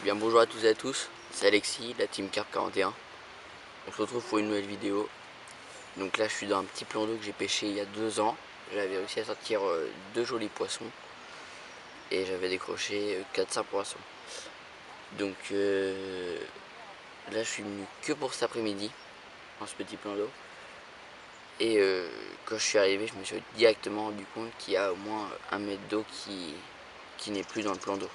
Bien bonjour à tous et à tous, c'est Alexis, la team Carp 41. On se retrouve pour une nouvelle vidéo. Donc là je suis dans un petit plan d'eau que j'ai pêché il y a 2 ans. J'avais réussi à sortir 2 jolis poissons. Et j'avais décroché 4-5 poissons. Donc là je suis venu que pour cet après-midi, dans ce petit plan d'eau. Et quand je suis arrivé, je me suis directement rendu compte qu'il y a au moins 1 mètre d'eau qui n'est plus dans le plan d'eau.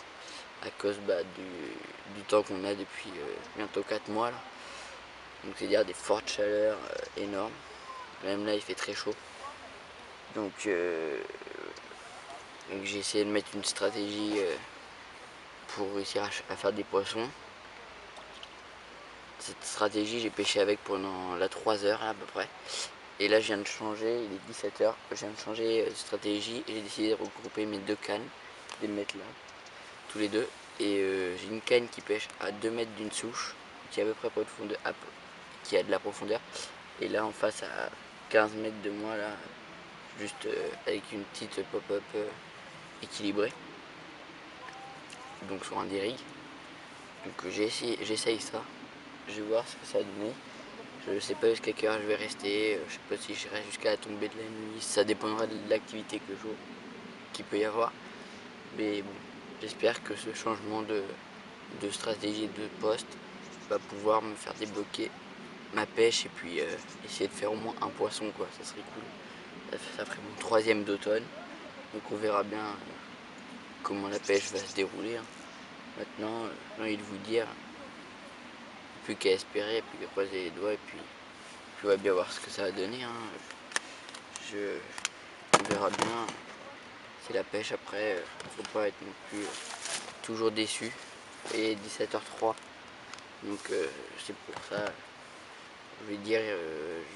À cause du temps qu'on a depuis bientôt 4 mois là. Donc c'est-à-dire des fortes chaleurs énormes. Même là il fait très chaud. Donc j'ai essayé de mettre une stratégie pour réussir à faire des poissons. Cette stratégie j'ai pêché avec pendant la 3 heures à peu près. Et là je viens de changer, il est 17 h, je viens de changer de stratégie et j'ai décidé de regrouper mes 2 cannes, de les mettre là, tous les deux. Et j'ai une canne qui pêche à 2 mètres d'une souche, qui est à peu près profondeur, qui a de la profondeur. Et là en face à 15 mètres de moi là, juste avec une petite pop-up équilibrée. Donc sur un dérigue. Donc j'essaye ça. Je vais voir ce que ça a donné. Je sais pas jusqu'à quelle heure je vais rester. Je sais pas si je reste jusqu'à la tombée de la nuit. Ça dépendra de l'activité qu'il peut y avoir. Mais bon, j'espère que ce changement de stratégie de poste va pouvoir me faire débloquer ma pêche et puis essayer de faire au moins un poisson quoi, ça serait cool. Ça ferait mon 3e d'automne. Donc on verra bien comment la pêche va se dérouler. Maintenant, j'ai envie de vous dire, plus qu'à espérer, plus qu'à croiser les doigts et puis on va bien voir ce que ça va donner. On verra bien. C'est la pêche après, faut pas être non plus toujours déçu. Et 17 h 03, donc c'est pour ça. Je vais dire,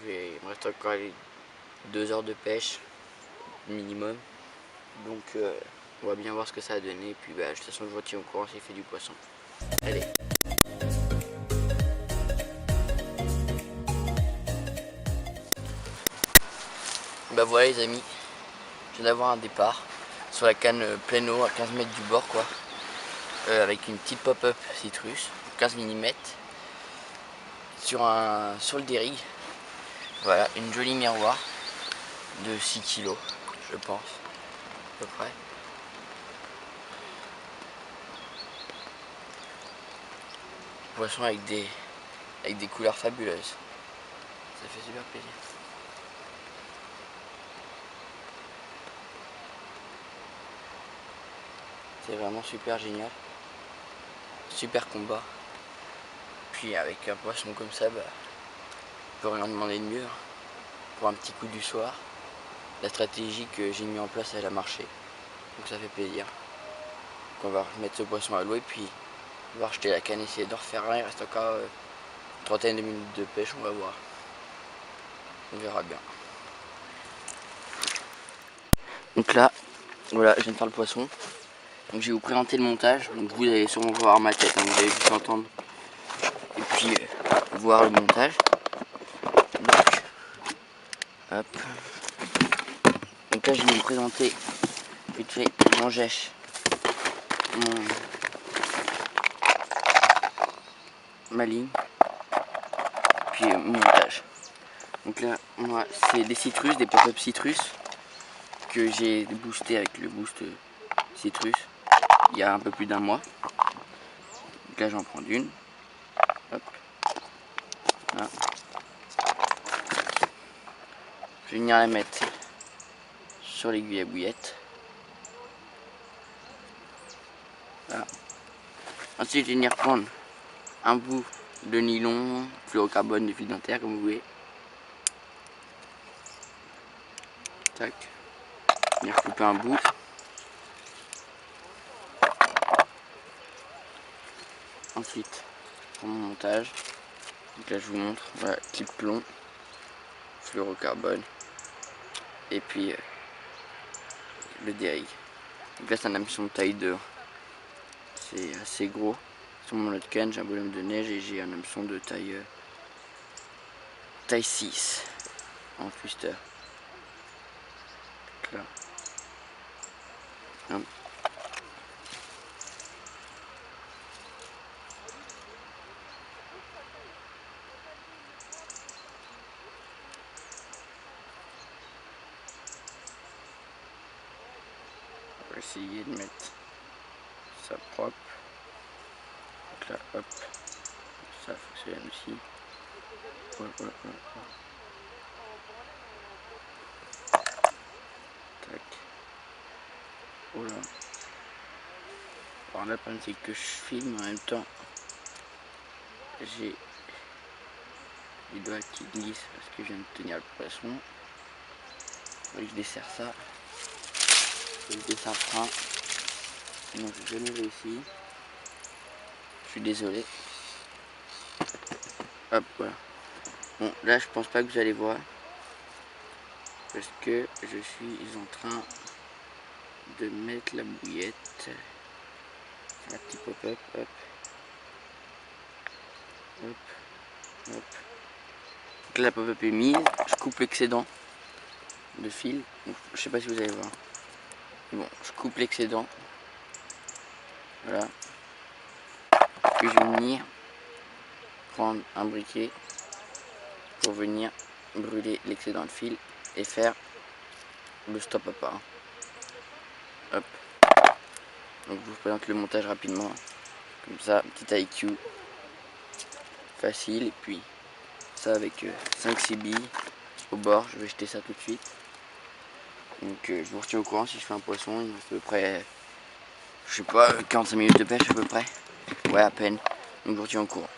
il me reste encore 2 heures de pêche minimum. Donc on va bien voir ce que ça a donné. Et puis de toute façon je vous tiens au courant s'il fait du poisson. Allez. Bah voilà les amis, je viens d'avoir un départ sur la canne pleine eau à 15 mètres du bord quoi. Avec une petite pop-up citrus, 15 mm. Sur le dérigue. Voilà, une jolie miroir de 6 kg, je pense, à peu près. Poisson avec des couleurs fabuleuses. Ça fait super plaisir. C'est vraiment super génial. Super combat. Puis avec un poisson comme ça, on peut rien demander de mieux. Pour un petit coup du soir, la stratégie que j'ai mis en place elle a marché. Donc ça fait plaisir. Donc on va remettre ce poisson à l'eau et puis on va rejeter la canne, essayer de refaire un. Il reste encore une trentaine de minutes de pêche, on va voir. On verra bien. Donc là, voilà, je viens de faire le poisson. Donc je vais vous présenter le montage. Donc vous allez sûrement voir ma tête, vous allez juste entendre. Et puis voir le montage. Donc, hop. Donc là je vais vous présenter vite fait mon gèche, ma ligne, puis mon montage. Donc là, moi, c'est des citrus, des pop-up citrus que j'ai boosté avec le boost citrus il y a un peu plus d'1 mois. Donc là, j'en prends une. Hop. Là. Je vais venir la mettre sur l'aiguille à bouillette. Voilà. Ensuite, je vais venir prendre un bout de nylon, fluorocarbone, de fil dentaire, comme vous voulez. Tac. Venir couper un bout. Ensuite, pour mon montage, donc là je vous montre, voilà, clip plomb, fluorocarbone, et puis le dérigue. Donc là c'est un hameçon de taille 2, c'est assez gros. Sur mon autre canne j'ai un bonhomme de neige et j'ai un hameçon de taille 6 en twister. Donc là. Hop. essayer de mettre ça propre. Donc là, hop, ça fonctionne aussi. Ouais. Tac. Oh là. Alors là, le problème c'est que je filme en même temps. J'ai les doigts qui glissent parce que je viens de tenir le poisson. Je desserre ça. Je desserre le frein. Sinon j'ai jamais réussi. Je suis désolé. Hop, voilà. Bon, là je pense pas que vous allez voir. Parce que je suis en train de mettre la bouillette. Un petit pop-up, hop. Hop. Donc là, la pop-up est mise. Je coupe l'excédent de fil. Donc, je sais pas si vous allez voir. Mais bon, je coupe l'excédent. Voilà. Puis je vais venir prendre un briquet pour venir brûler l'excédent de fil et faire le stop à part. Hop. Donc je vous présente le montage rapidement. Comme ça, petit IQ. Facile. Et puis ça avec 5-6 billes au bord. Je vais jeter ça tout de suite. Donc je vous retiens au courant si je fais un poisson. Il me reste à peu près, je sais pas, 45 minutes de pêche à peu près. Ouais, à peine. Donc je vous retiens au courant.